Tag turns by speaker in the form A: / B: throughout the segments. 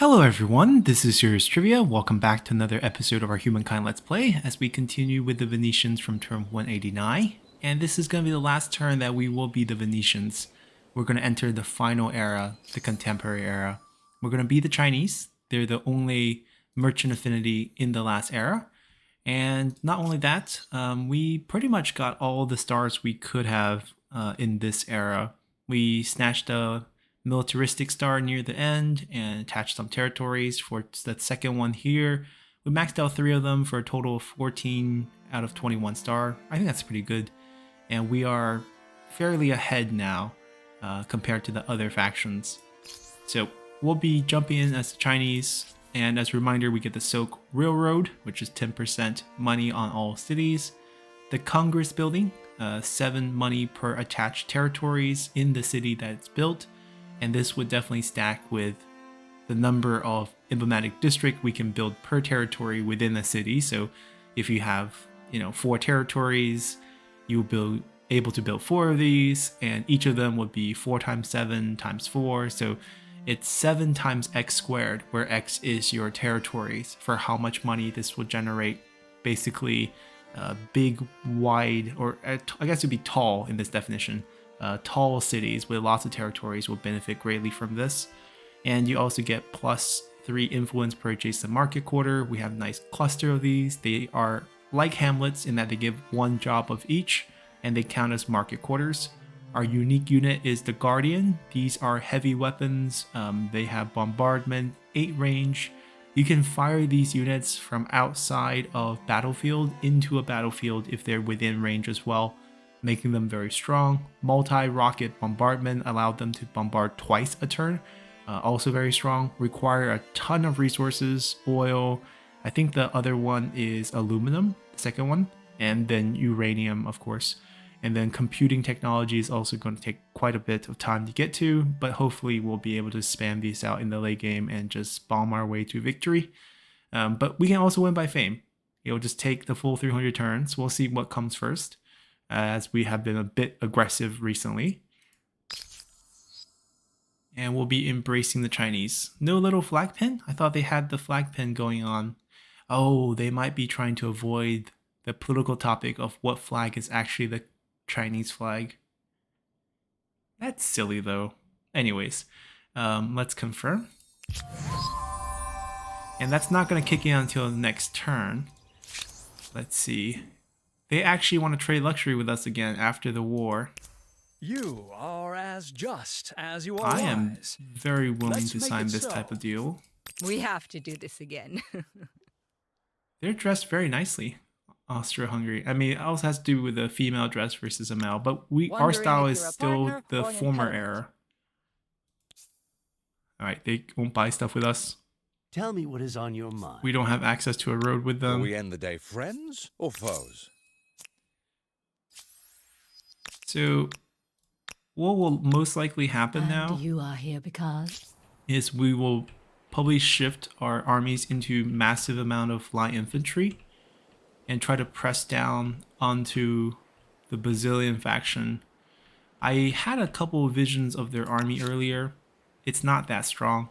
A: Hello everyone, this is Serious Trivia. Welcome back to another episode of our Humankind Let's Play as we continue with the Venetians from turn 189. And this is going to be the last turn that we will be the Venetians. We're going to enter the final era, the contemporary era. We're going to be the Chinese. They're the only merchant affinity in the last era. And not only that, we pretty much got all the stars we could have in this era. We snatched a militaristic star near the end and attached some territories for that second one here. We maxed out 3 of them for a total of 14 out of 21 star. I think that's pretty good. And we are fairly ahead now compared to the other factions. So we'll be jumping in as the Chinese. And as a reminder, we get the Silk Railroad, which is 10% money on all cities. The Congress Building, 7 money per attached territories in the city that it's built. And this would definitely stack with the number of emblematic district we can build per territory within a city. So if you have, 4 territories, you'll be able to build 4 of these, and each of them would be 4 times 7 times 4. So it's 7 times x squared, where x is your territories, for how much money this would generate. Basically, big, wide, or I guess it'd be tall in this definition. Tall cities with lots of territories will benefit greatly from this. And you also get +3 influence per adjacent market quarter. We have a nice cluster of these. They are like hamlets in that they give 1 job of each, and they count as market quarters. Our unique unit is the Guardian. These are heavy weapons. They have bombardment, 8 range. You can fire these units from outside of battlefield into a battlefield if they're within range as well, making them very strong. Multi-rocket bombardment allowed them to bombard twice a turn. Also very strong. Require a ton of resources, oil. I think the other one is aluminum, the second one, and then uranium, of course. And then computing technology is also going to take quite a bit of time to get to, but hopefully we'll be able to spam these out in the late game and just bomb our way to victory. But we can also win by fame. It'll just take the full 300 turns. We'll see what comes first, as we have been a bit aggressive recently. And we'll be embracing the Chinese. No little flag pin? I thought they had the flag pin going on. Oh, they might be trying to avoid the political topic of what flag is actually the Chinese flag. That's silly though. Anyways, let's confirm. And that's not going to kick in until the next turn. Let's see. They actually want to trade luxury with us again after the war.
B: You are as just as you are
A: I am
B: wise.
A: very willing
B: Let's
A: to
B: make
A: sign
B: it
A: this
B: so.
A: type of deal.
C: We have to do this again.
A: They're dressed very nicely, Austro-Hungary. I mean, it also has to do with the female dress versus a male, but our
C: Wondering
A: style
C: if
A: is
C: you're a
A: still
C: partner
A: the
C: or an
A: former
C: impediment.
A: era. Alright, they won't buy stuff with us.
D: Tell me what is on your mind.
A: We don't have access to a road with
B: Will
A: them.
B: we end the day friends or foes?
A: So, what will most likely happen now
C: And you are here because
A: is we will probably shift our armies into massive amount of light infantry and try to press down onto the Brazilian faction. I had a couple of visions of their army earlier. It's not that strong.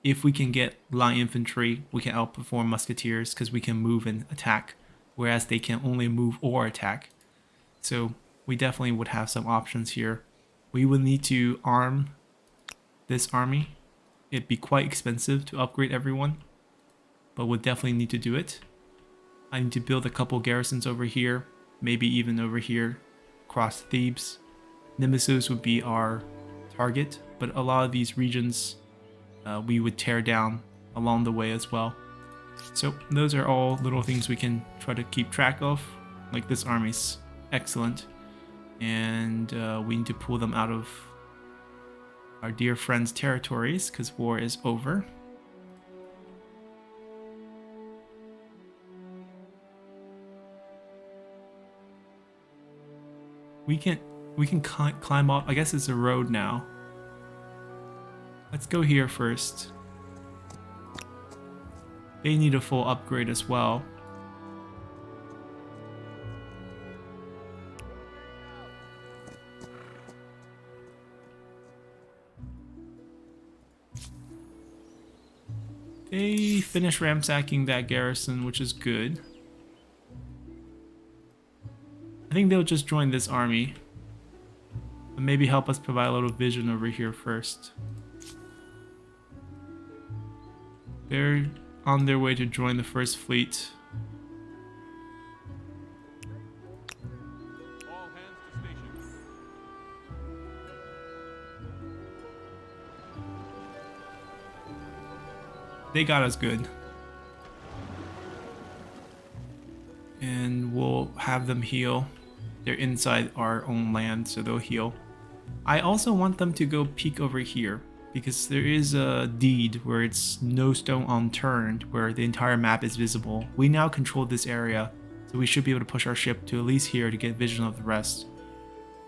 A: If we can get light infantry, we can outperform musketeers because we can move and attack, whereas they can only move or attack. So we definitely would have some options here. We would need to arm this army. It'd be quite expensive to upgrade everyone, but we'll definitely need to do it. I need to build a couple garrisons over here, maybe even over here, across Thebes. Nemesis would be our target, but a lot of these regions we would tear down along the way as well. So those are all little things we can try to keep track of. Like this army's excellent, and we need to pull them out of our dear friends' territories because war is over. We can climb up. I guess it's a road now. Let's go here first. They need a full upgrade as well. They finished ransacking that garrison, which is good. I think they'll just join this army. But maybe help us provide a little vision over here first. They're on their way to join the first fleet.
E: All hands to station.
A: They got us good. And we'll have them heal. They're inside our own land, so they'll heal. I also want them to go peek over here, because there is a deed where it's no stone unturned, where the entire map is visible. We now control this area, so we should be able to push our ship to at least here to get vision of the rest.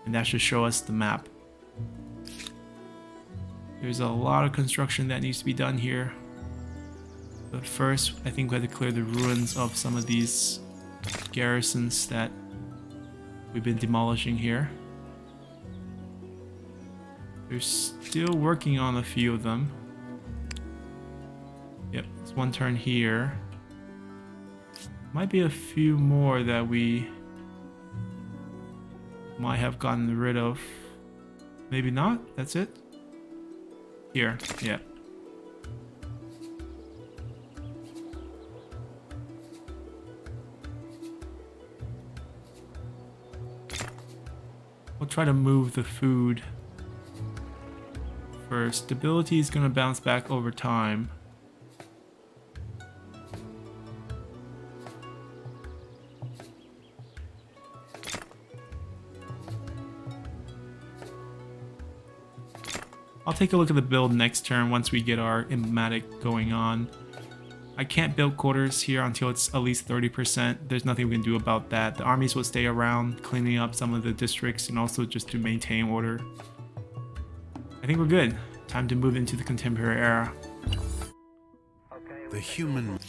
A: And that should show us the map. There's a lot of construction that needs to be done here. But first, I think we have to clear the ruins of some of these garrisons that we've been demolishing here. They're still working on a few of them. Yep, there's one turn here. Might be a few more that we might have gotten rid of. Maybe not, that's it. Here, yeah. We'll try to move the food first. Stability is going to bounce back over time. I'll take a look at the build next turn once we get our emblematic going on. I can't build quarters here until it's at least 30%. There's nothing we can do about that. The armies will stay around, cleaning up some of the districts and also just to maintain order. I think we're good. Time to move into the contemporary era.
D: The human...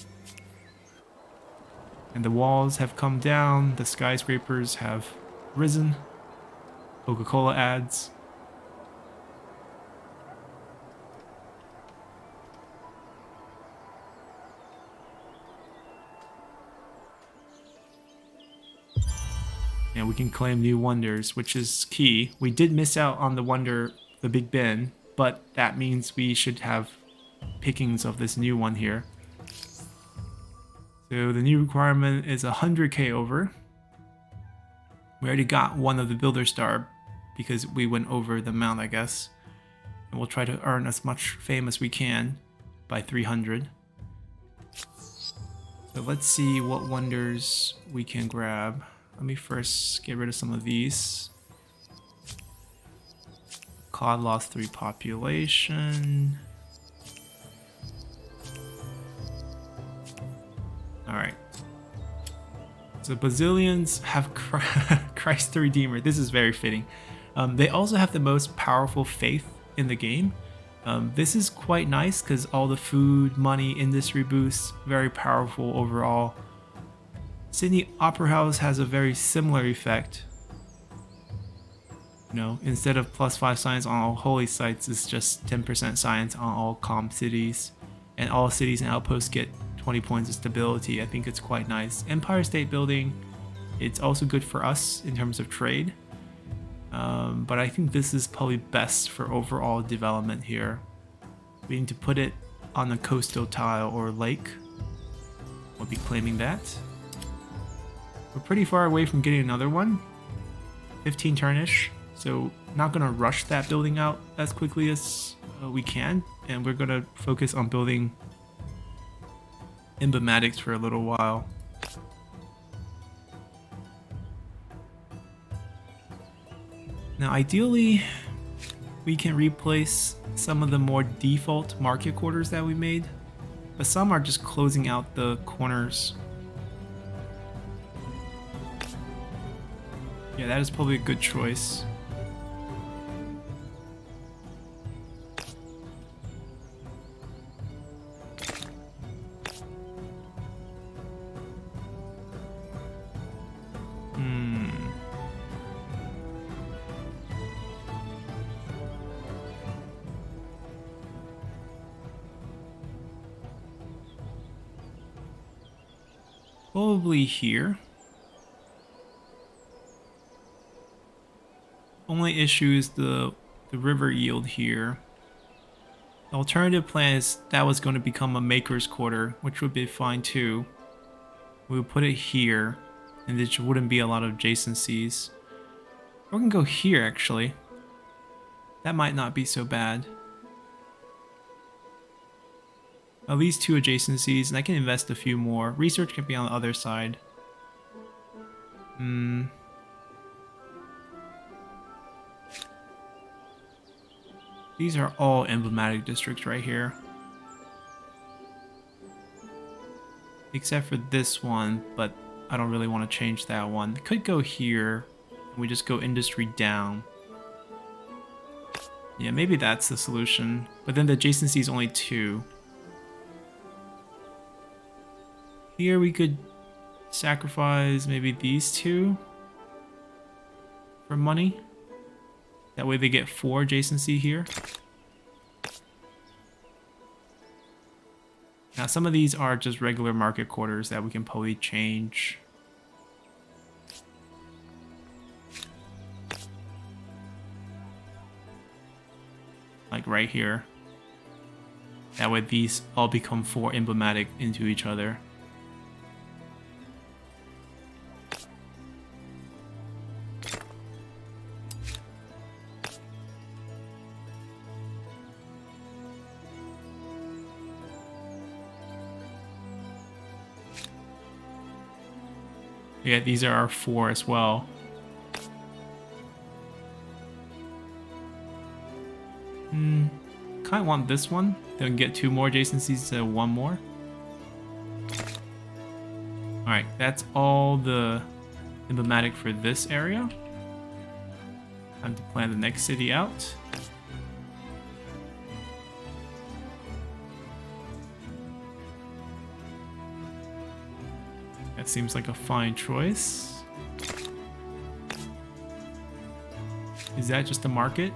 A: And the walls have come down, the skyscrapers have risen. Coca-Cola ads. And we can claim new wonders, which is key. We did miss out on the wonder, the Big Ben, but that means we should have pickings of this new one here. So the new requirement is 100k over. We already got one of the Builder Star because we went over the amount, I guess. And we'll try to earn as much fame as we can by 300. So let's see what wonders we can grab. Let me first get rid of some of these. COD lost 3 population. Alright. So Bazillions have Christ the Redeemer. This is very fitting. They also have the most powerful faith in the game. This is quite nice because all the food, money, industry boosts, very powerful overall. Sydney Opera House has a very similar effect. You know, instead of +5 science on all holy sites, it's just 10% science on all calm cities. And all cities and outposts get 20 points of stability. I think it's quite nice. Empire State Building, it's also good for us in terms of trade. But I think this is probably best for overall development here. We need to put it on a coastal tile or lake. We'll be claiming that. We're pretty far away from getting another one. 15 turnish. So not going to rush that building out as quickly as we can. And we're going to focus on building emblematics for a little while. Now ideally, we can replace some of the more default market quarters that we made. But some are just closing out the corners. Yeah, that is probably a good choice. Probably here. Only issue is the river yield here. The alternative plan is that was going to become a maker's quarter, which would be fine too. We would put it here, and there wouldn't be a lot of adjacencies. Or we can go here actually. That might not be so bad. At least 2 adjacencies, and I can invest a few more. Research can be on the other side. These are all emblematic districts right here. Except for this one, but I don't really want to change that one. Could go here, and we just go industry down. Yeah, maybe that's the solution. But then the adjacency is only 2. Here we could sacrifice maybe these 2 for money. That way they get 4 adjacency here. Now some of these are just regular market quarters that we can probably change. Like right here. That way these all become 4 emblematic into each other. Yeah, these are our 4 as well. Kind of want this one. Then get 2 more adjacencies instead of 1 more. Alright, that's all the emblematic for this area. Time to plan the next city out. That seems like a fine choice. Is that just the market?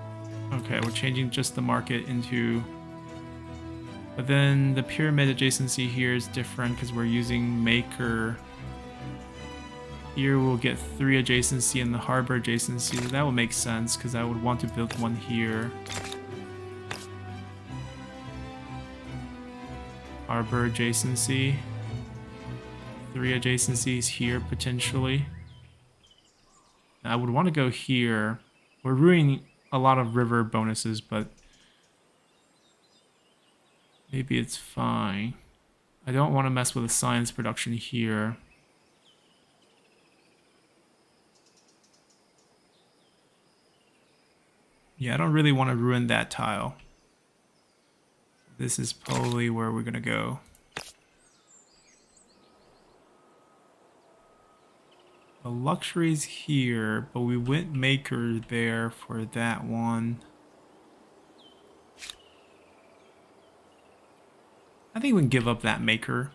A: Okay, we're changing just the market into... But then the pyramid adjacency here is different because we're using maker. Here we'll get 3 adjacency and the harbor adjacency. That would make sense because I would want to build one here. Harbor adjacency. 3 adjacencies here potentially. I would want to go here. We're ruining a lot of river bonuses, but maybe it's fine. I don't want to mess with the science production here. Yeah, I don't really want to ruin that tile. This is probably where we're gonna go. The luxury's here, but we went maker there for that one. I think we can give up that maker.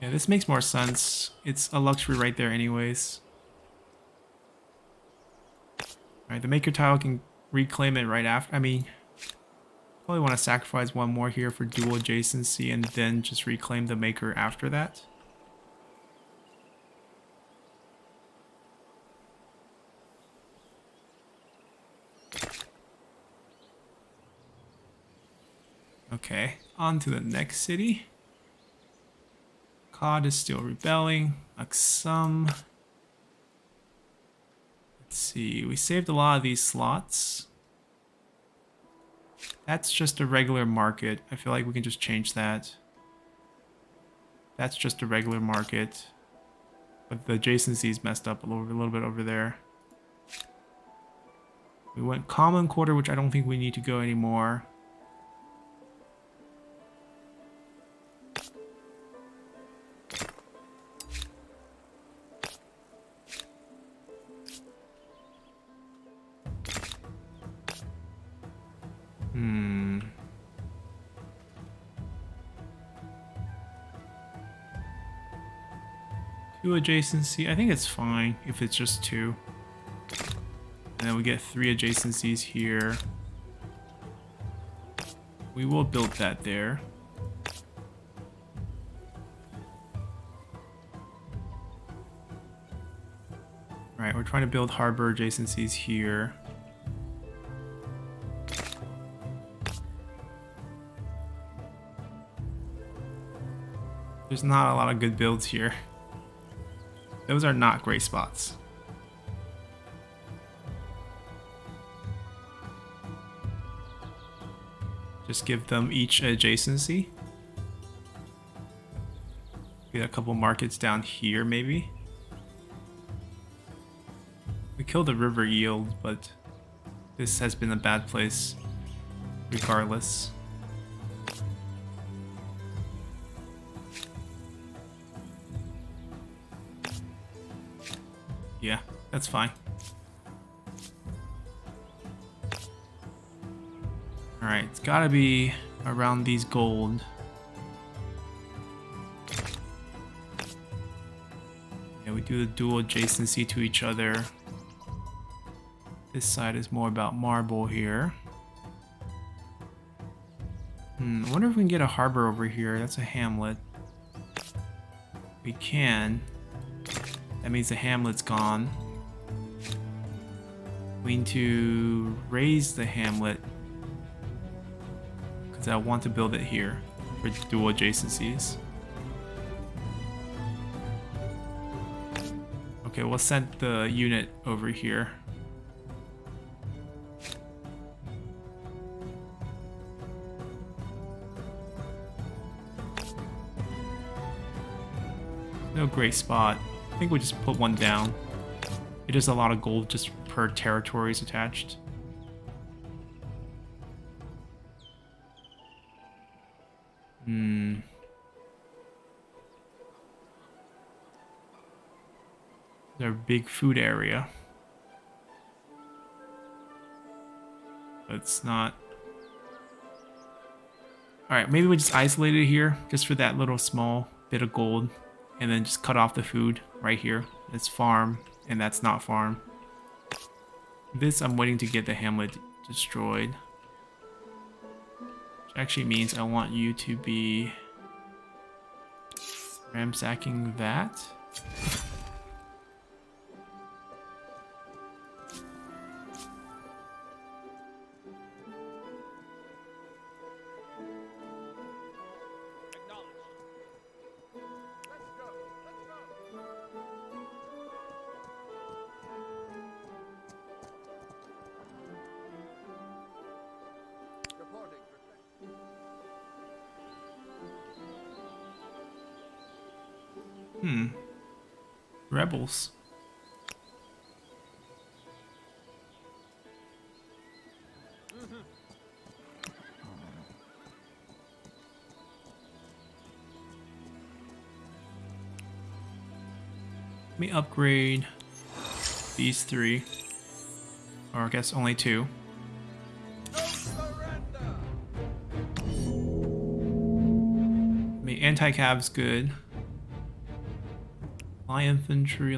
A: Yeah, this makes more sense. It's a luxury right there anyways. Alright, the maker tile can reclaim it right after. I mean, probably want to sacrifice 1 more here for dual adjacency and then just reclaim the maker after that. Okay, on to the next city. Cod is still rebelling. Aksum. Let's see, we saved a lot of these slots. That's just a regular market. I feel like we can just change that. That's just a regular market. But the adjacency is messed up a little bit over there. We went common quarter, which I don't think we need to go anymore. Two adjacency. I think it's fine if it's just 2. And then we get 3 adjacencies here. We will build that there. Alright, we're trying to build harbor adjacencies here. There's not a lot of good builds here. Those are not great spots. Just give them each adjacency. Get a couple markets down here, maybe. We killed the river yield, but this has been a bad place regardless. Yeah, that's fine. Alright, it's gotta be around these gold. Yeah, we do the dual adjacency to each other. This side is more about marble here. I wonder if we can get a harbor over here. That's a hamlet. We can. That means the hamlet's gone. We need to raise the hamlet because I want to build it here for dual adjacencies. Okay, we'll send the unit over here. No great spot. I think we just put one down. It is a lot of gold just per territories attached. Their big food area. But it's not. Alright, maybe we just isolate it here just for that little small bit of gold. And then just cut off the food right here. It's farm, and that's not farm. This, I'm waiting to get the hamlet destroyed. Which actually means I want you to be ransacking that. Rebels. Let me upgrade these three. Or I guess only two. I mean, anti-cav's good. Light infantry.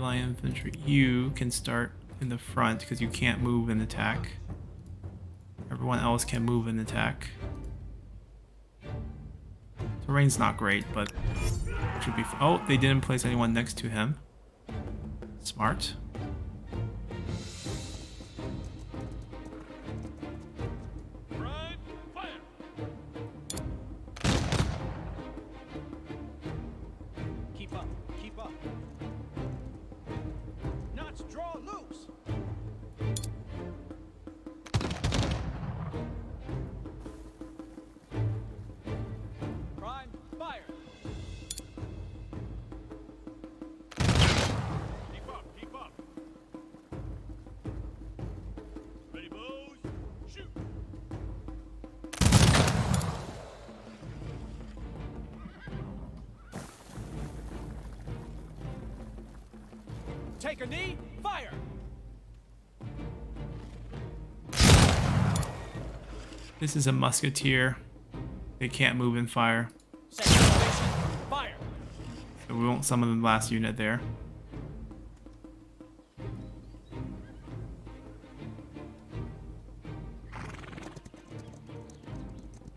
A: You can start in the front because you can't move and attack. Everyone else can move and attack. Terrain's not great, but should be. Oh, they didn't place anyone next to him. Smart.
B: Take a knee, fire!
A: This is a musketeer. They can't move and fire.
B: Second elevation, fire!
A: So we won't summon the last unit there.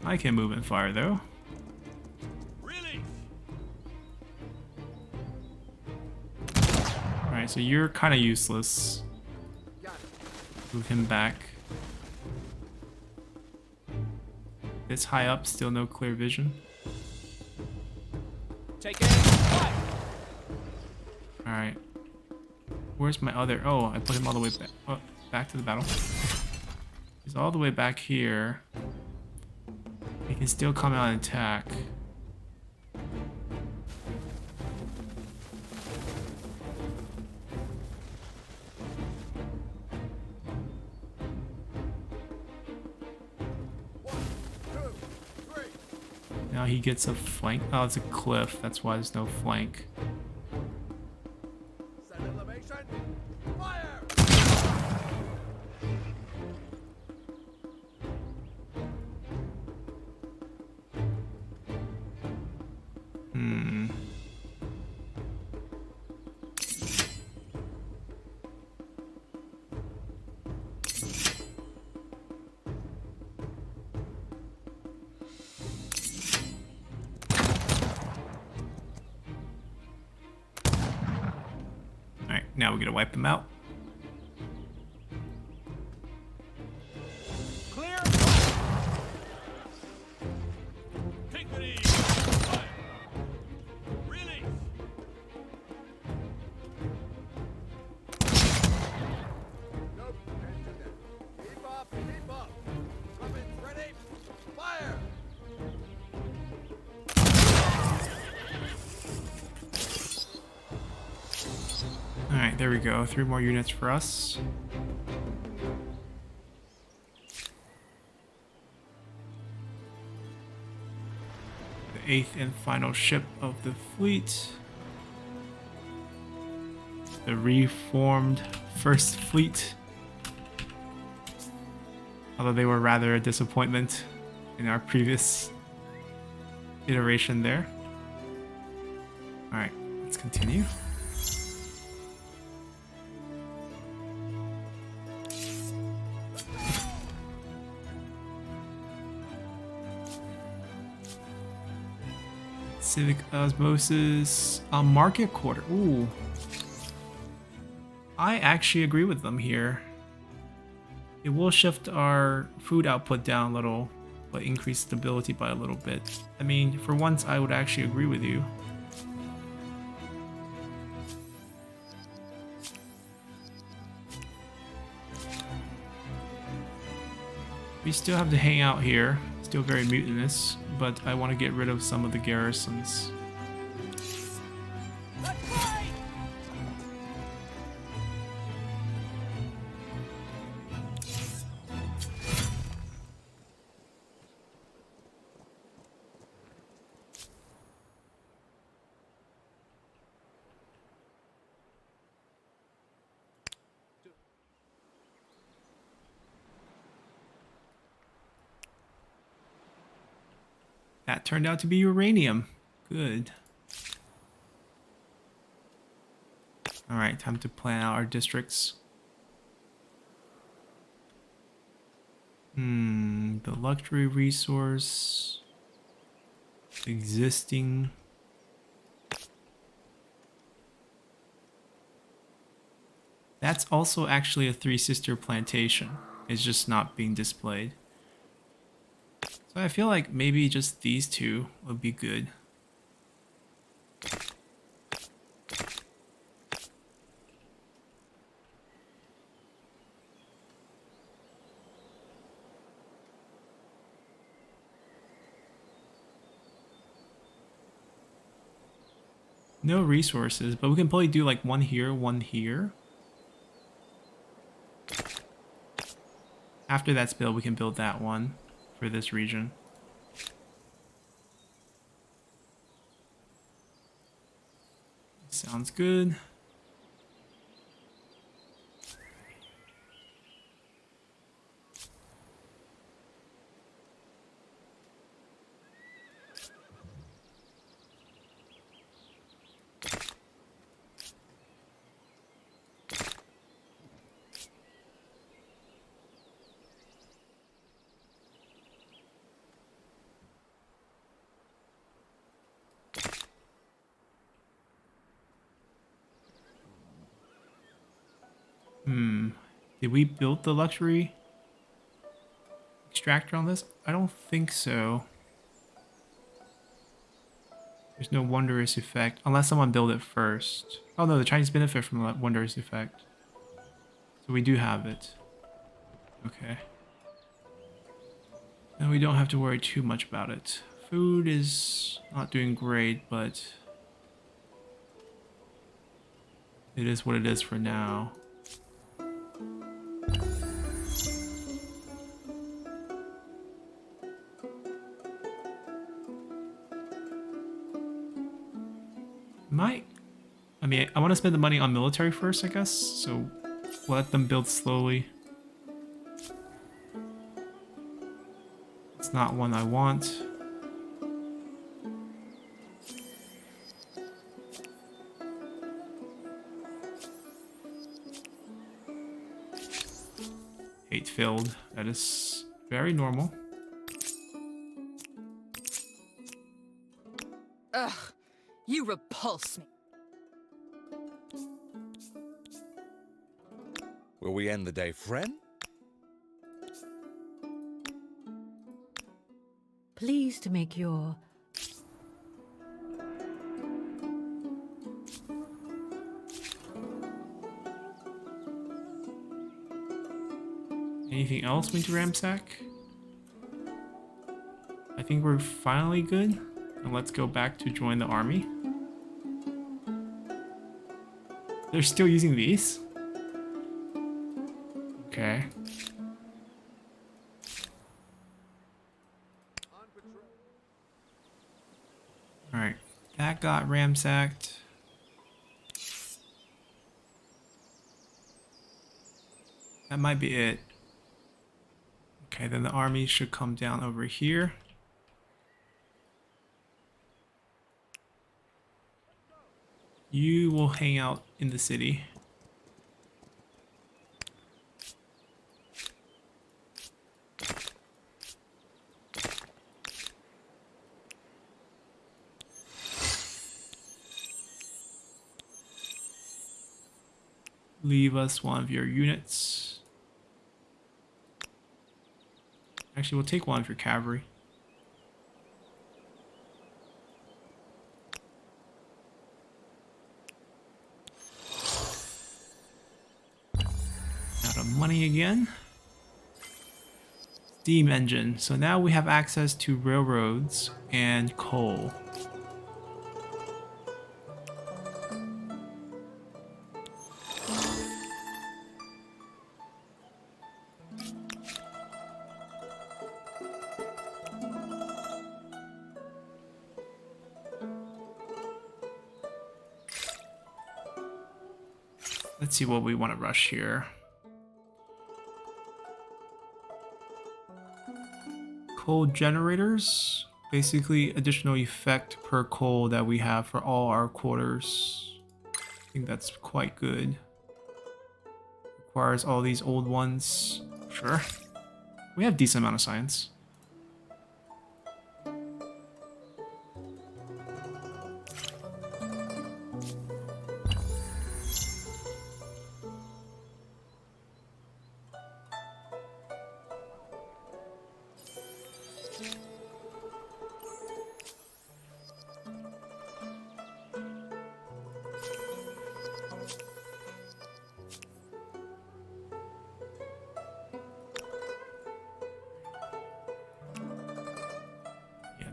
A: I can move and fire though. Alright, Alright, so you're kind of useless. Move him back. This high up, still no clear vision.
B: Take aim. Fire.
A: Alright. Where's my other... Oh, I put him all the way back. Oh, back to the battle. He's all the way back here. He can still come out and attack. Now he gets a flank. Oh, it's a cliff. That's why there's no flank. Alright, now we're gonna wipe them out.
B: Clear.
E: Take it easy. Fire. Release.
F: Nope, answer that. Keep up, keep up. Weapons ready. Fire!
A: Alright, there we go. 3 more units for us. The 8th and final ship of the fleet. The reformed First Fleet. Although they were rather a disappointment in our previous iteration there. Alright, let's continue. Civic osmosis. Market quarter. Ooh. I actually agree with them here. It will shift our food output down a little, but increase stability by a little bit. I mean, for once, I would actually agree with you. We still have to hang out here. Still very mutinous, but I want to get rid of some of the garrisons.
B: Let's fight.
A: That turned out to be uranium. Good. Alright, time to plan out our districts. The luxury resource. Existing. That's also actually a Three Sister plantation. It's just not being displayed. So I feel like maybe just these two would be good. No resources, but we can probably do like one here, one here. After that's built, we can build that one for this region. Sounds good. Did we build the luxury extractor on this? I don't think so. There's no wondrous effect unless someone built it first. Oh no, the Chinese benefit from that wondrous effect. So we do have it. Okay. And we don't have to worry too much about it. Food is not doing great, but it is what it is for now. I mean, I want to spend the money on military first, I guess, so we'll let them build slowly. It's not one I want. Hate filled. That is very normal.
C: Ugh, you repulse me.
G: Will we end the day, friend?
C: Please to make your...
A: Anything else we need to ransack? I think we're finally good. And let's go back to join the army. They're still using these? Okay. Alright. That got ransacked. That might be it. Okay, then the army should come down over here. You will hang out in the city. Leave us one of your units. Actually, we'll take one of your cavalry. Out of money again. Steam engine. So now we have access to railroads and coal. Let's see what we want to rush here. Coal generators. Basically additional effect per coal that we have for all our quarters. I think that's quite good. Requires all these old ones. Sure. We have decent amount of science.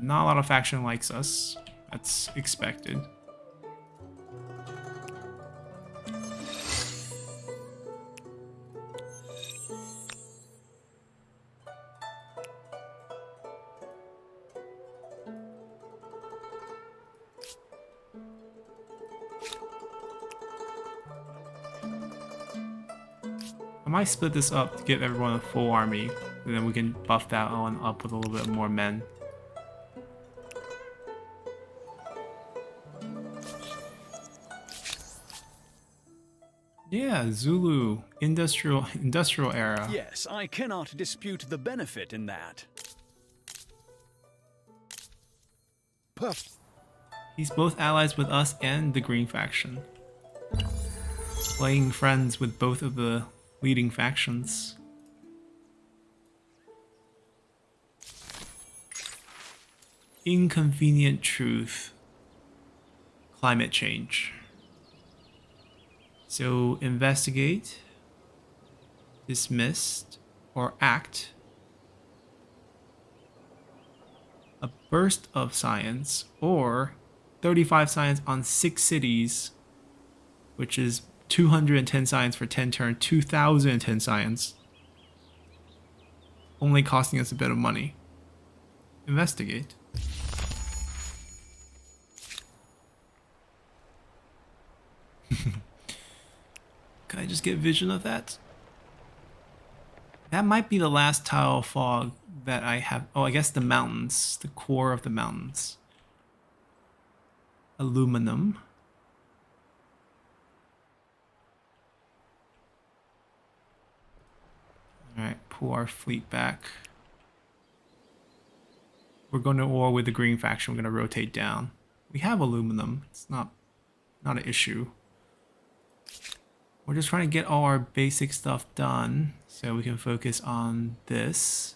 A: Not a lot of faction likes us. That's expected. I might split this up to give everyone a full army, and then we can buff that on up with a little bit more men. Yeah, Zulu, industrial era.
B: Yes, I cannot dispute the benefit in that.
F: Puff.
A: He's both allies with us and the Green faction. Playing friends with both of the leading factions. Inconvenient truth. Climate change. So investigate, dismissed, or act. A burst of science, or 35 science on 6 cities, which is 210 science for 10 turn, 2010 science. Only costing us a bit of money. Investigate. Can I just get vision of that? That might be the last tile of fog that I have. Oh, I guess the mountains. The core of the mountains. Aluminum. Alright, pull our fleet back. We're going to war with the green faction. We're going to rotate down. We have aluminum. It's not an issue. We're just trying to get all our basic stuff done so we can focus on this.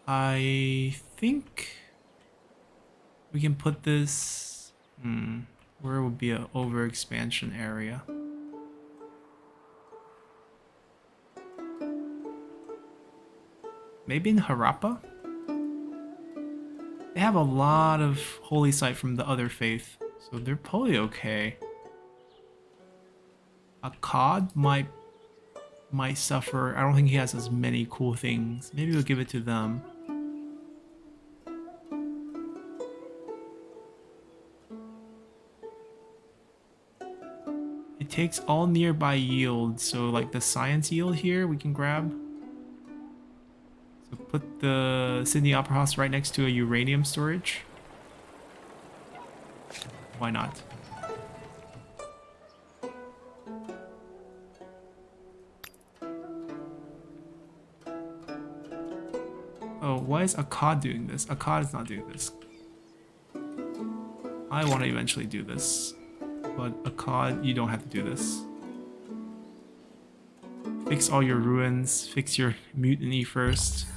A: I think we can put this... where would be an overexpansion area? Maybe in Harappa? They have a lot of holy site from the other faith, so they're probably okay. Akkad might suffer. I don't think he has as many cool things. Maybe we'll give it to them. It takes all nearby yields, so like the science yield here we can grab. So put the Sydney Opera House right next to a uranium storage. Why not? Oh, why is Akkad doing this? Akkad is not doing this. I want to eventually do this. But Akkad, you don't have to do this. Fix all your ruins. Fix your mutiny first.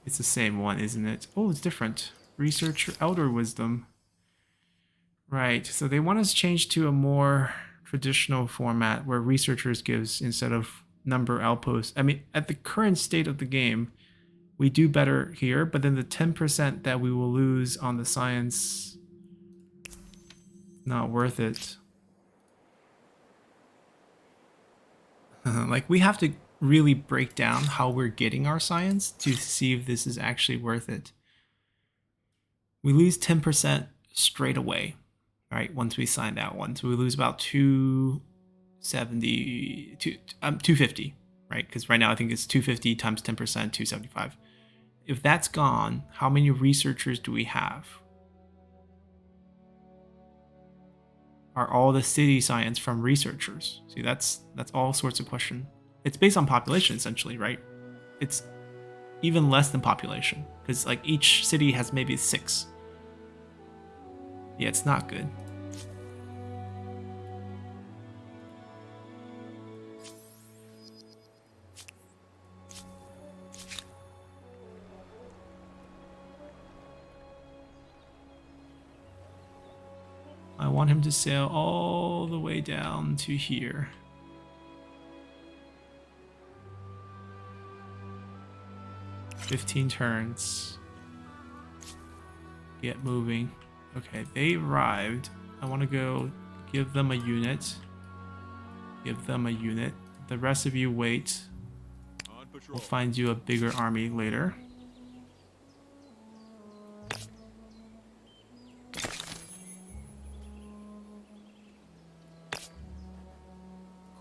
A: It's the same one, isn't it? Oh, it's different. Research Elder Wisdom. Right, so they want us to change to a more traditional format where researchers gives instead of number outposts. I mean, at the current state of the game, we do better here, but then the 10% that we will lose on the science, not worth it. Like, we have to really break down how we're getting our science to see if this is actually worth it. We lose 10% straight away, right? Once we sign that one. So we lose about 250, right? Because right now I think it's 250 times 10%, 275. If that's gone, how many researchers do we have? Are all the city science from researchers? See, that's all sorts of question. It's based on population essentially, right? It's even less than population because like each city has maybe 6. Yeah, it's not good. I want him to sail all the way down to here. "15 turns. Get moving." Okay, they arrived. I want to go give them a unit. Give them a unit. The rest of you wait.
E: On patrol.
A: We'll find you a bigger army later.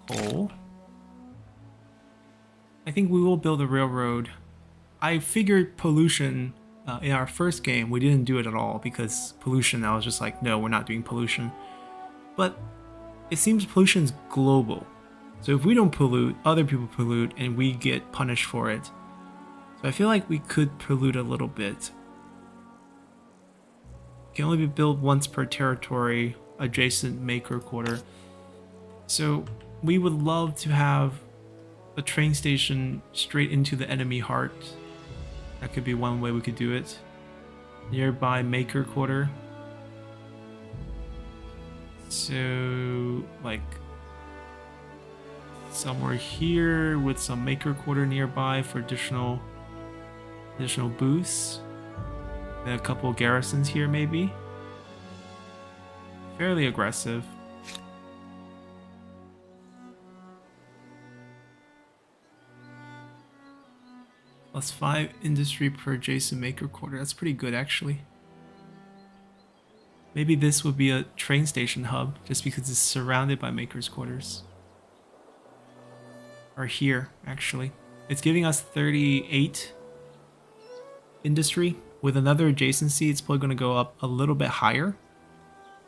A: Coal. I think we will build a railroad. I figured pollution in our first game, we didn't do it at all because pollution, I was just like, no, we're not doing pollution. But it seems pollution's global. So if we don't pollute, other people pollute and we get punished for it. So I feel like we could pollute a little bit. can only be built once per territory adjacent maker quarter. So we would love to have a train station straight into the enemy heart. That could be one way we could do it. Nearby maker quarter. So like somewhere here with some maker quarter nearby for additional boosts. And a couple garrisons here maybe. Fairly aggressive. +5 industry per adjacent maker quarter. That's pretty good actually. Maybe this would be a train station hub just because it's surrounded by makers quarters. Or here actually. It's giving us 38 industry. With another adjacency, it's probably going to go up a little bit higher.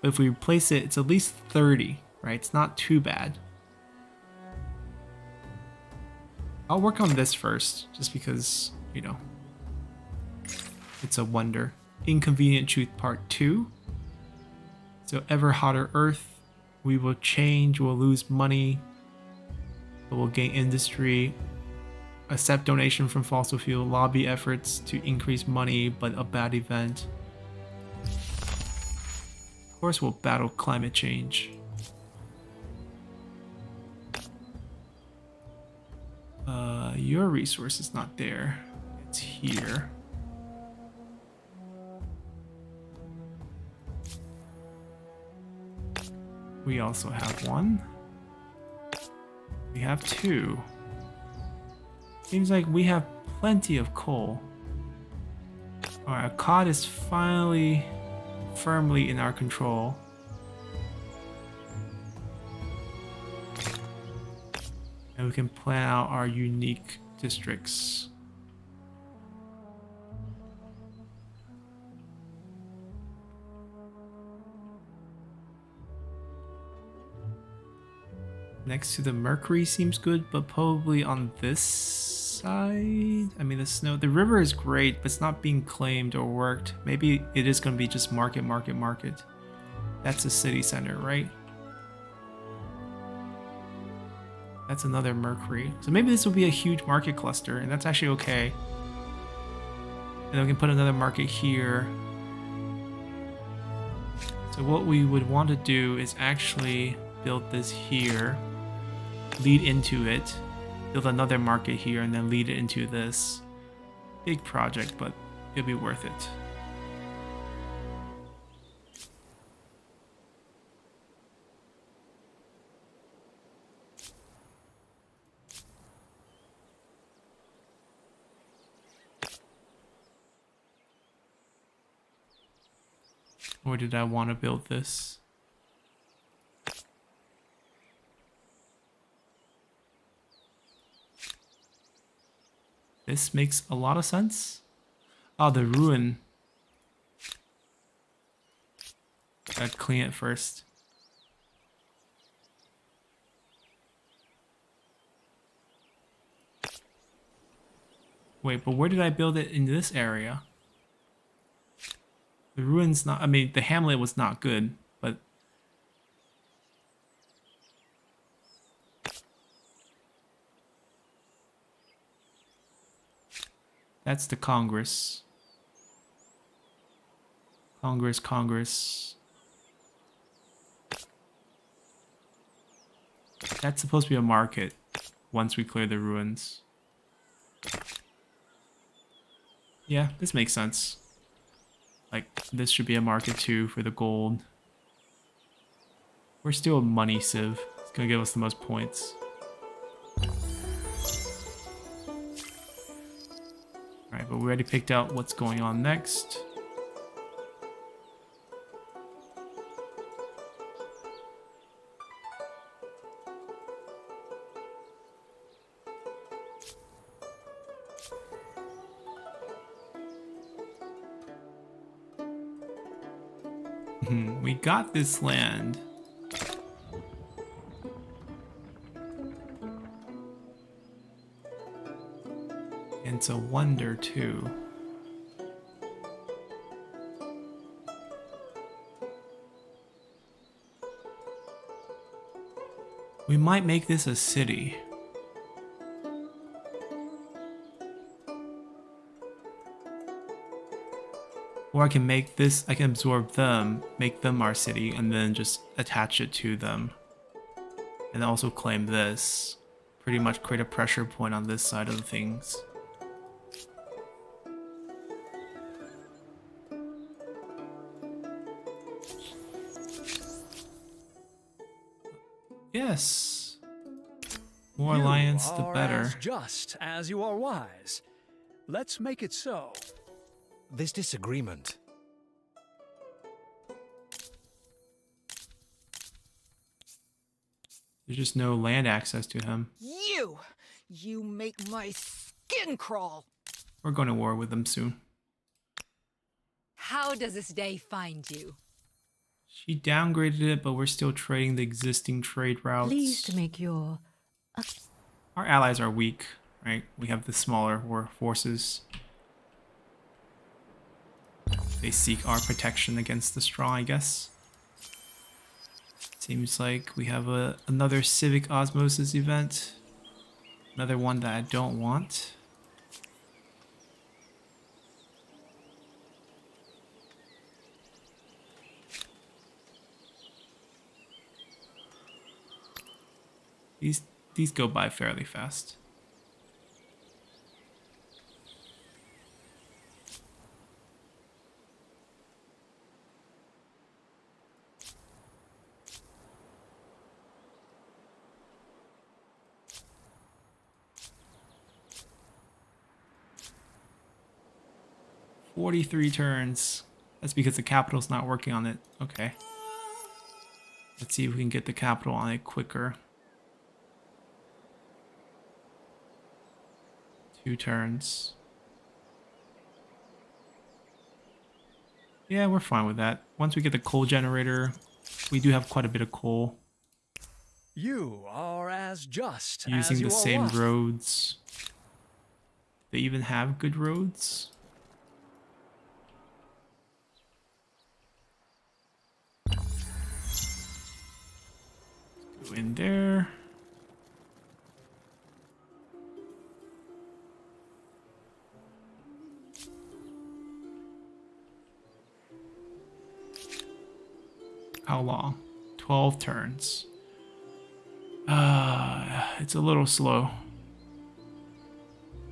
A: But if we replace it, it's at least 30, right? It's not too bad. I'll work on this first, just because, you know, it's a wonder. Inconvenient Truth Part 2. So ever hotter Earth. We will change, we'll lose money, but we'll gain industry. Accept donation from fossil fuel, lobby efforts to increase money, but a bad event. Of course we'll battle climate change. Your resource is not there. It's here. We also have one. We have two. Seems like we have plenty of coal. Alright, Akkad is finally firmly in our control. And we can plan out our unique districts. Next to the Mercury seems good, but probably on this side. I mean, the river is great, but it's not being claimed or worked. Maybe it is going to be just market. That's a city center, right? That's another Mercury. So maybe this will be a huge market cluster, and that's actually okay. And then we can put another market here. So what we would want to do is actually build this here, lead into it, build another market here, and then lead it into this. Big project, but it'll be worth it. Or did I want to build this? This makes a lot of sense. Oh, the ruin. Gotta clean it first. Wait, but where did I build it in this area? The ruin's not, I mean, the hamlet was not good, but that's the Congress. Congress. That's supposed to be a market once we clear the ruins. Yeah, this makes sense. Like, this should be a market too for the gold. We're still a money sieve. It's gonna give us the most points. Alright, but we already picked out what's going on next. We got this land. And it's a wonder too. We might make this a city. Or I can make this, I can absorb them, make them our city, and then just attach it to them. And also claim this. Pretty much create a pressure point on this side of things. Yes. More
B: You
A: alliance, the
B: are
A: better.
B: as just as you are wise. Let's make it so.
G: This disagreement.
A: There's just no land access to him.
C: You make my skin crawl.
A: We're going to war with them soon.
C: How does this day find you?
A: She downgraded it, but we're still trading the existing trade routes.
C: Pleased to make your...
A: Our allies are weak, right? We have the smaller war forces. They seek our protection against the strong, I guess. Seems like we have another civic osmosis event. Another one that I don't want. These go by fairly fast. "43 turns. That's because the capital's not working on it. Okay. Let's see if we can get the capital on it quicker. 2 turns. Yeah, we're fine with that. Once we get the coal generator, we do have quite a bit of coal.
B: You are as just as
A: Using
B: you
A: the
B: are
A: same
B: wise.
A: roads. They even have good roads. Go in there. How long? 12 turns. It's a little slow.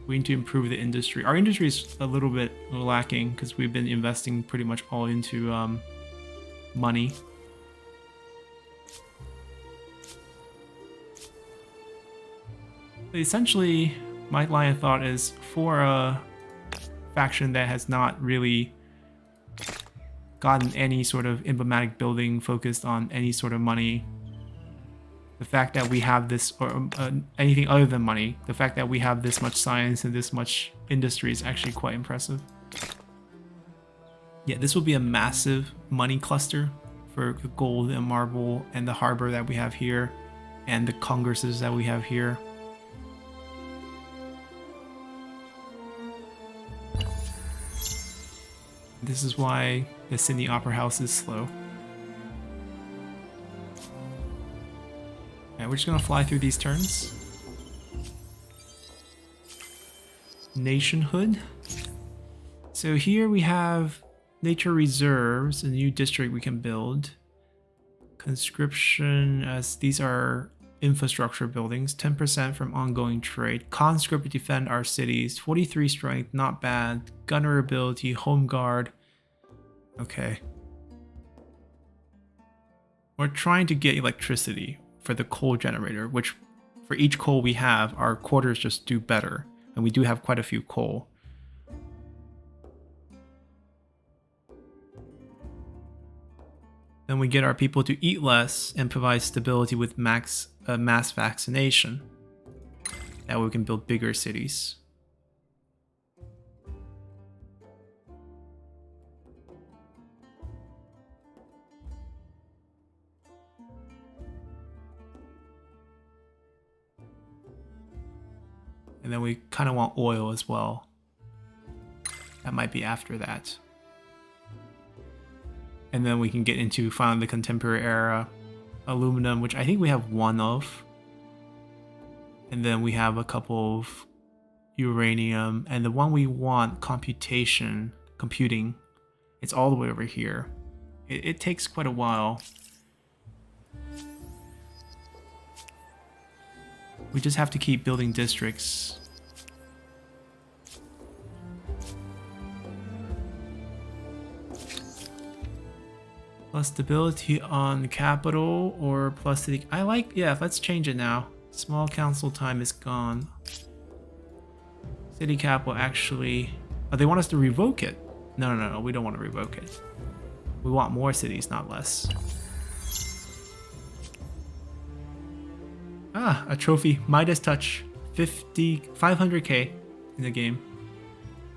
A: We need to improve the industry. Our industry is a little bit lacking because we've been investing pretty much all into money. But essentially, my line of thought is for a faction that has not really gotten any sort of emblematic building focused on any sort of money. The fact that we have this, or anything other than money, the fact that we have this much science and this much industry is actually quite impressive. Yeah, this will be a massive money cluster for the gold and marble and the harbor that we have here and the congresses that we have here. This is why the Sydney Opera House is slow. Alright, we're just gonna fly through these turns. Nationhood. So here we have nature reserves, a new district we can build. Conscription, as these are infrastructure buildings, 10% from ongoing trade. Conscript defend our cities, 43 strength, not bad. Gunner ability, home guard. Okay. We're trying to get electricity for the coal generator, which for each coal we have, our quarters just do better. And we do have quite a few coal. Then we get our people to eat less and provide stability with mass vaccination. That way we can build bigger cities. And then we kind of want oil as well. That might be after that. And then we can get into finally the contemporary era. Aluminum, which I think we have one of. And then we have a couple of uranium, and the one we want, computing, it's all the way over here. It takes quite a while. We just have to keep building districts. Plus stability on the capital or plus city. I like, yeah, let's change it now. Small council time is gone. City cap will actually... Oh, they want us to revoke it. No, we don't want to revoke it. We want more cities, not less. Ah, a trophy. Midas Touch. 500k in the game.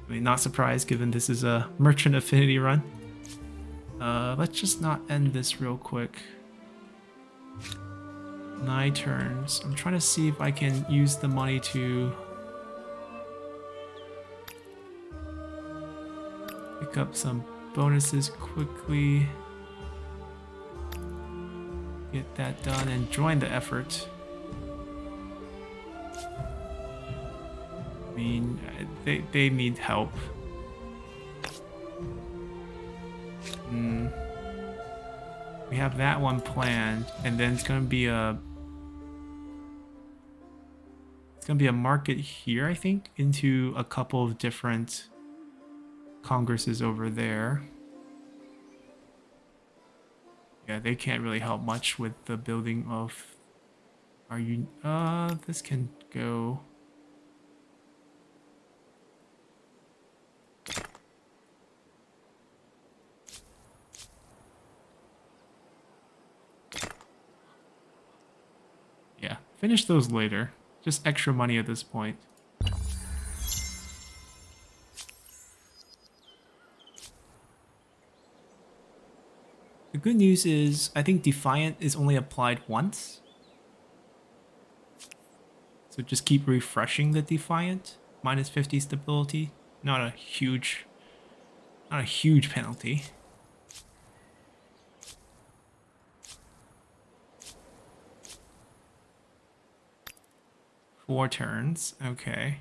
A: I mean, not surprised given this is a Merchant Affinity run. Let's just not end this real quick. 9 turns. I'm trying to see if I can use the money to pick up some bonuses quickly. Get that done and join the effort. I mean, they need help. We have that one planned, and then it's gonna be a market here, I think, into a couple of different congresses over there. Yeah, they can't really help much with the building of our this can go. Yeah, finish those later. Just extra money at this point. The good news is, I think Defiant is only applied once. So just keep refreshing the Defiant. Minus 50 stability. Not a huge penalty. Four turns, okay.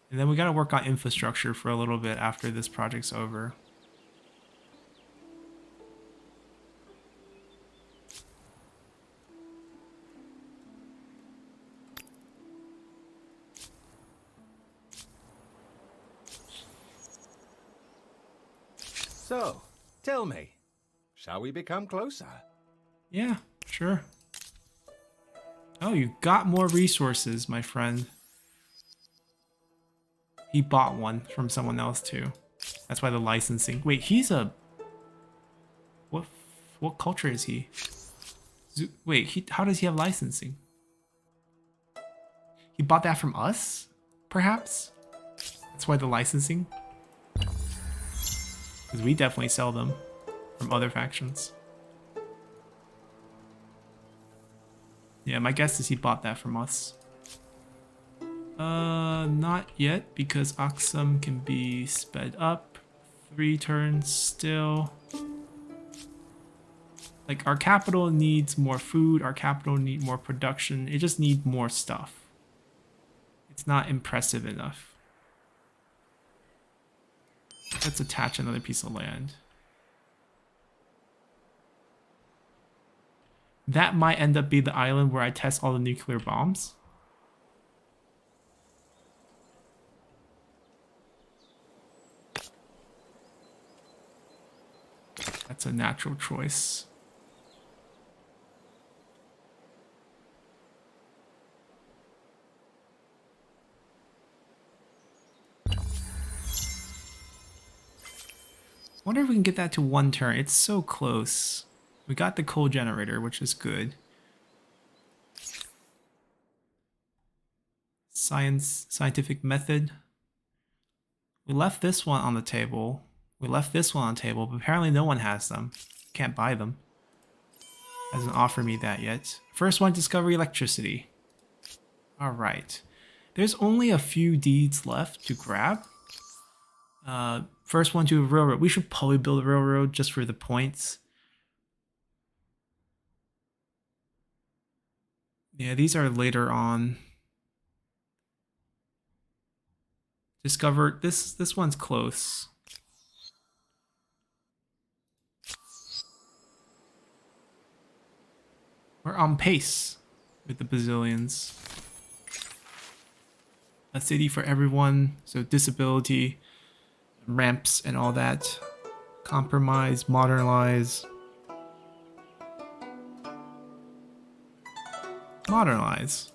A: And then we gotta work on infrastructure for a little bit after this project's over.
G: So, tell me, shall we become closer?
A: Yeah, sure. Oh, you got more resources, my friend. He bought one from someone else too. That's why the licensing. Wait, he's a... What culture is he? Wait, how does he have licensing? He bought that from us? Perhaps? That's why the licensing? Because we definitely sell them from other factions. Yeah, my guess is he bought that from us. Not yet, because Aksum can be sped up. 3 turns still. Like, our capital needs more food, our capital needs more production. It just needs more stuff. It's not impressive enough. Let's attach another piece of land. That might end up being the island where I test all the nuclear bombs. That's a natural choice. Wonder if we can get that to 1 turn. It's so close. We got the coal generator, which is good. Scientific method. We left this one on the table. We left this one on the table, but apparently no one has them. Can't buy them. Hasn't offered me that yet. First one, discover electricity. Alright. There's only a few deeds left to grab. First one to a railroad. We should probably build a railroad just for the points. Yeah, these are later on. Discovered this one's close. We're on pace with the bazillions. A city for everyone, so disability, ramps and all that. Compromise, modernize. Modernize.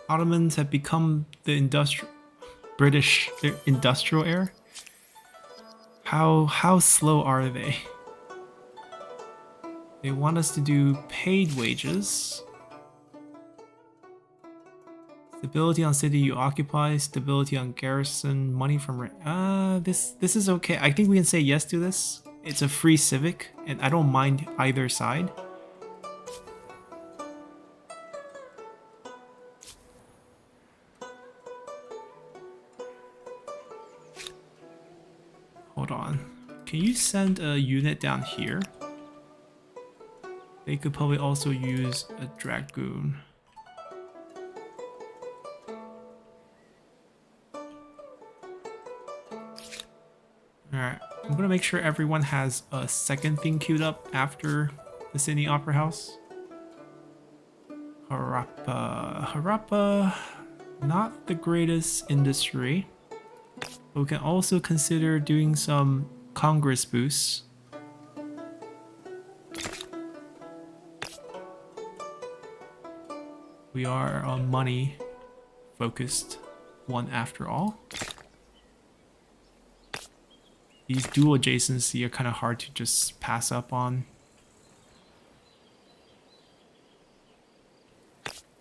A: Ottomans have become the British industrial era. How slow are they? They want us to do paid wages. Stability on city you occupy, stability on garrison, money from rent. This is okay. I think we can say yes to this. It's a free civic, and I don't mind either side. Hold on. Can you send a unit down here? They could probably also use a dragoon. Alright, I'm gonna make sure everyone has a second thing queued up after the Sydney Opera House. Harappa, not the greatest industry. But we can also consider doing some Congress boosts. We are a money focused one after all. These dual adjacency are kind of hard to just pass up on.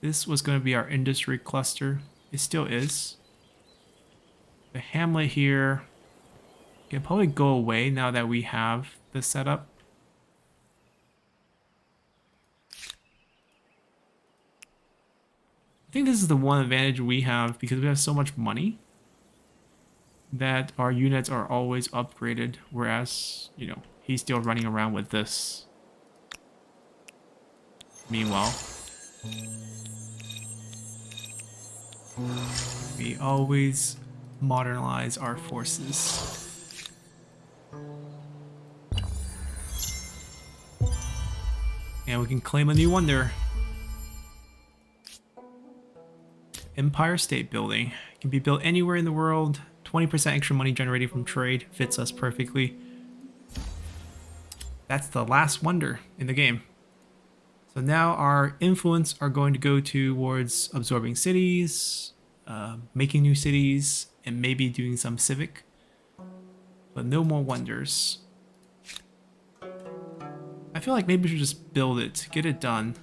A: This was going to be our industry cluster. It still is. The hamlet here can probably go away now that we have the setup. I think this is the one advantage we have because we have so much money that our units are always upgraded, whereas, you know, he's still running around with this. Meanwhile, we always modernize our forces. And we can claim a new wonder. Empire State Building. It can be built anywhere in the world. 20% extra money generated from trade fits us perfectly. That's the last wonder in the game. So now our influence are going to go towards absorbing cities, making new cities, and maybe doing some civic. But no more wonders. I feel like maybe we should just build it, get it done.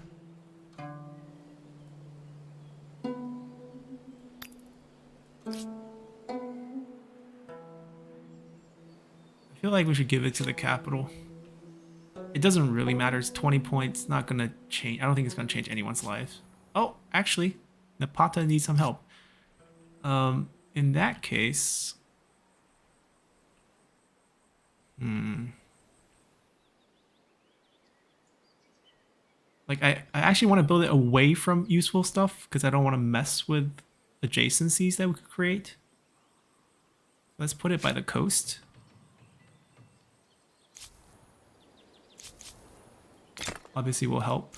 A: I feel like we should give it to the capital. It doesn't really matter. It's 20 points. Not going to change. I don't think it's going to change anyone's lives. Oh, actually, Napata needs some help. In that case... Like, I actually want to build it away from useful stuff because I don't want to mess with adjacencies that we could create. Let's put it by the coast. Obviously will help.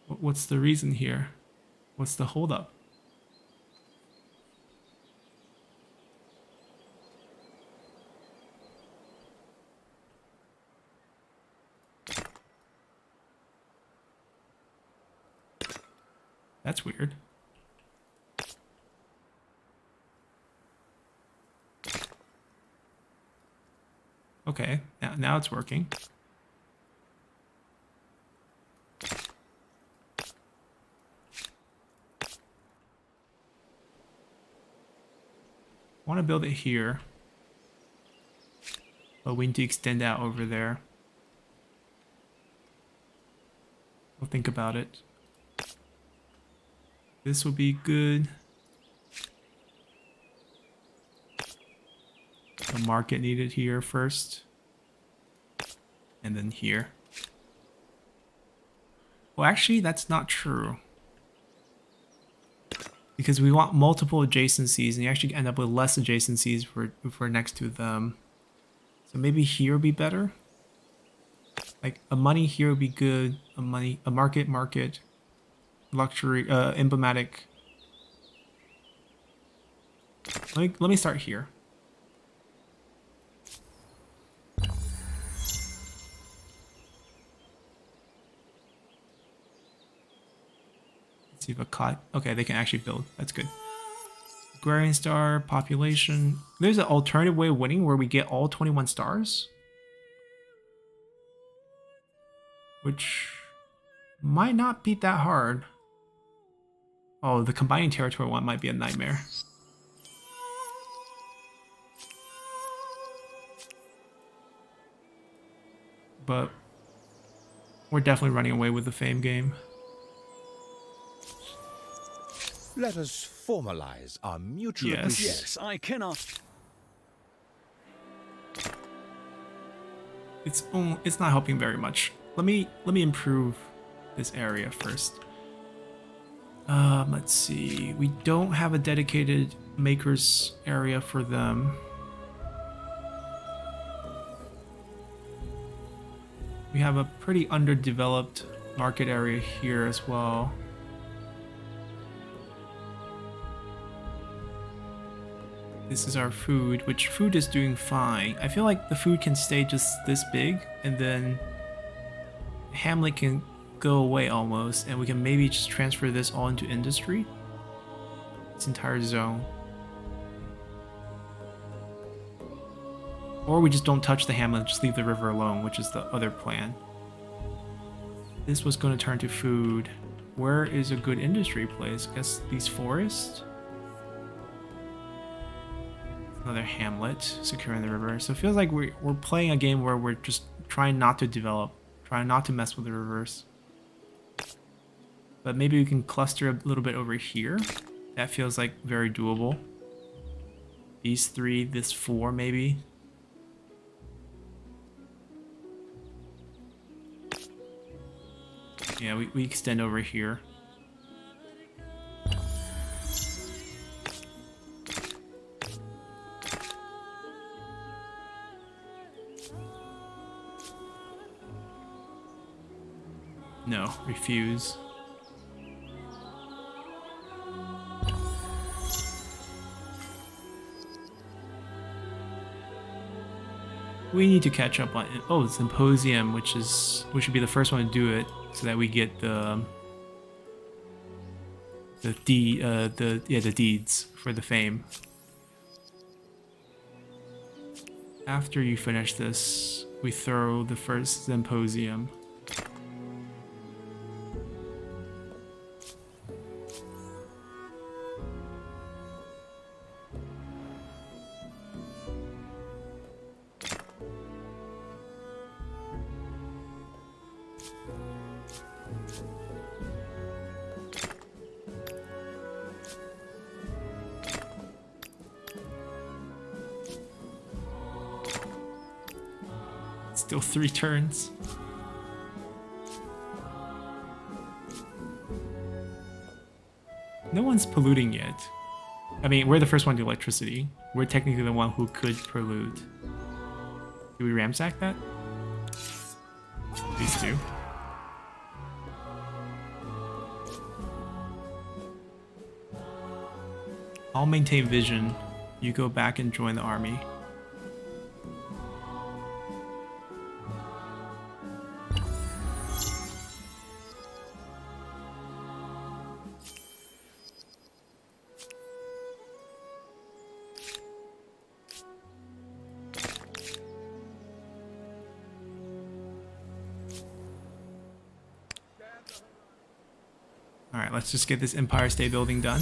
A: What's the reason here? What's the holdup? That's weird. Okay, now it's working. I want to build it here, but we need to extend out over there. We'll think about it. This will be good. The market needed here first. And then here. Well, actually, that's not true. Because we want multiple adjacencies, and you actually end up with less adjacencies if we're next to them. So maybe here would be better. Like a money here would be good. A market, luxury, emblematic. Let me start here. Let's see if a cot. Okay, they can actually build. That's good. Agrarian star, population. There's an alternative way of winning where we get all 21 stars. Which might not be that hard. Oh, the combining territory one might be a nightmare. But we're definitely running away with the fame game.
G: Let us formalize our mutual
A: Yes.
G: appreciation.
B: Yes, I cannot.
A: It's not helping very much. Let me improve this area first. Let's see. We don't have a dedicated makers area for them. We have a pretty underdeveloped market area here as well. This is our food, which food is doing fine. I feel like the food can stay just this big, and then Hamlet can go away almost, and we can maybe just transfer this all into industry. This entire zone. Or we just don't touch the Hamlet, just leave the river alone, which is the other plan. This was going to turn to food. Where is a good industry place? I guess these forests? Another hamlet securing the river. So it feels like we're playing a game where we're just trying not to develop, trying not to mess with the rivers. But maybe we can cluster a little bit over here. That feels like very doable. These three, this four maybe. Yeah, we extend over here. No, refuse. We need to catch up on it. Oh, the symposium, we should be the first one to do it, so that we get the deeds for the fame. After you finish this, we throw the first symposium. Still 3 turns. No one's polluting yet. I mean, we're the first one to electricity. We're technically the one who could pollute. Do we ramsack that? These two. I'll maintain vision. You go back and join the army. Alright, let's just get this Empire State Building done.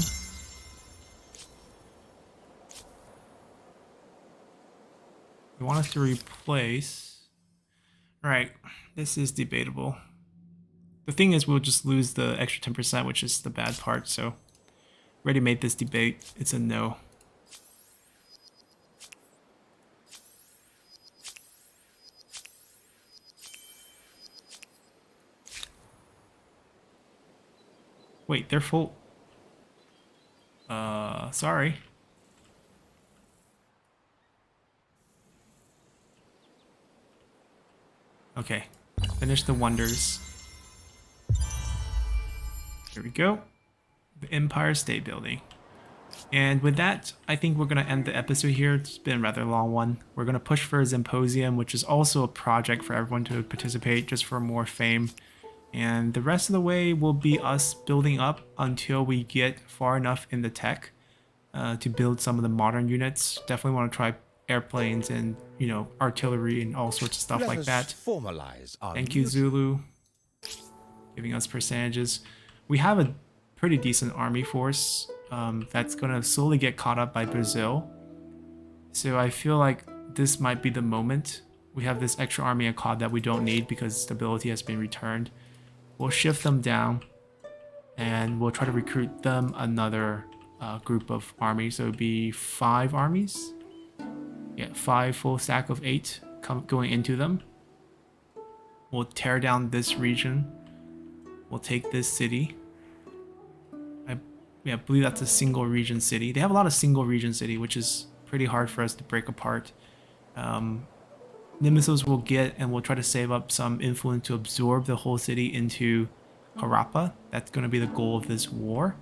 A: We want us to replace... Alright, this is debatable. The thing is, we'll just lose the extra 10%, which is the bad part, so... We already made this debate. It's a no. Wait, they're full. Sorry. Okay, finish the wonders. Here we go. The Empire State Building. And with that, I think we're going to end the episode here. It's been a rather long one. We're going to push for a symposium, which is also a project for everyone to participate, just for more fame. And the rest of the way will be us building up until we get far enough in the tech to build some of the modern units. Definitely want to try airplanes and, you know, artillery and all sorts of stuff
G: Let
A: like
G: us
A: that.
G: formalize our
A: Thank you, Zulu, giving us percentages. We have a pretty decent army force that's going to slowly get caught up by Brazil. So I feel like this might be the moment. We have this extra army at COD that we don't need because stability has been returned. We'll shift them down and we'll try to recruit them another group of armies. So it would be 5 armies. Yeah, 5 full stack of 8 going into them. We'll tear down this region. We'll take this city. I believe that's a single region city. They have a lot of single region city, which is pretty hard for us to break apart. Nemesis will get, and we'll try to save up some influence to absorb the whole city into Harappa. That's going to be the goal of this war,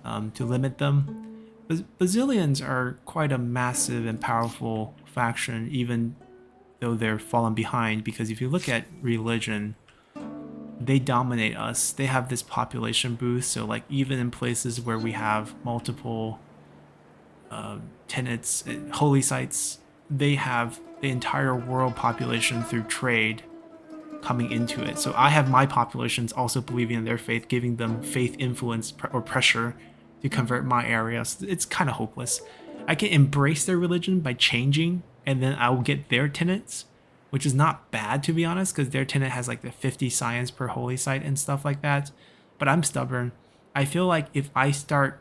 A: to limit them. Brazilians are quite a massive and powerful faction, even though they're fallen behind, because if you look at religion, they dominate us. They have this population boost, so like even in places where we have multiple tenets, holy sites, they have the entire world population through trade coming into it. So I have my populations also believing in their faith, giving them faith influence or pressure to convert my area. So it's kind of hopeless. I can embrace their religion by changing, and then I will get their tenets, which is not bad, to be honest, because their tenet has like the 50 science per holy site and stuff like that. But I'm stubborn. I feel like if I start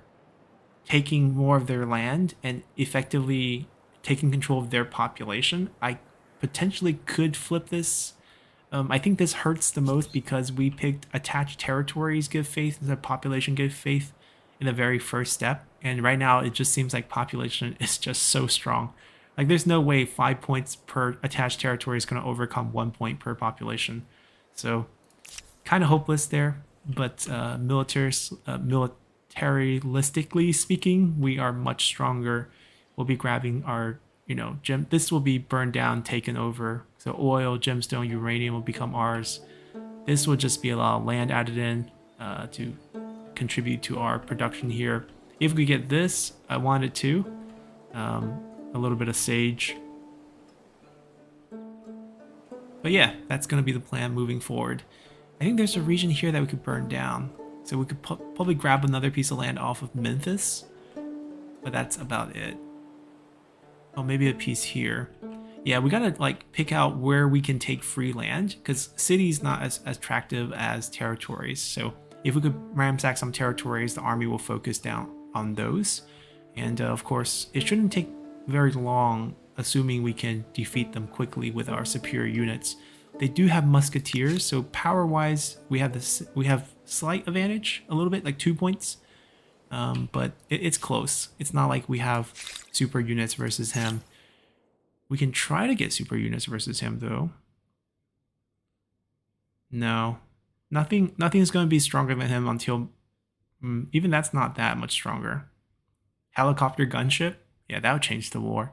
A: taking more of their land and effectively taking control of their population, I potentially could flip this. I think this hurts the most because we picked attached territories give faith instead of population give faith in the very first step. And right now it just seems like population is just so strong. Like there's no way 5 points per attached territory is going to overcome 1 point per population. So kind of hopeless there, but militaristically speaking, we are much stronger. We'll be grabbing our, you know, gem. This will be burned down, taken over. So oil, gemstone, uranium will become ours. This will just be a lot of land added in to contribute to our production here. If we get this, I want it to. A little bit of sage. But yeah, that's going to be the plan moving forward. I think there's a region here that we could burn down. So we could probably grab another piece of land off of Memphis. But that's about it. Oh, maybe a piece here. Yeah, we gotta like pick out where we can take free land, because cities not as attractive as territories. So if we could ransack some territories, the army will focus down on those. And of course, it shouldn't take very long, assuming we can defeat them quickly with our superior units. They do have musketeers, so power-wise, we have slight advantage, a little bit, like 2 points. But it's close. It's not like we have super units versus him. We can try to get super units versus him, though. No, nothing's going to be stronger than him until even that's not that much stronger. Helicopter gunship. Yeah, that would change the war.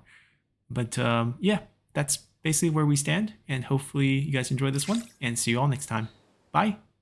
A: But yeah, that's basically where we stand. And hopefully you guys enjoyed this one. And see you all next time. Bye.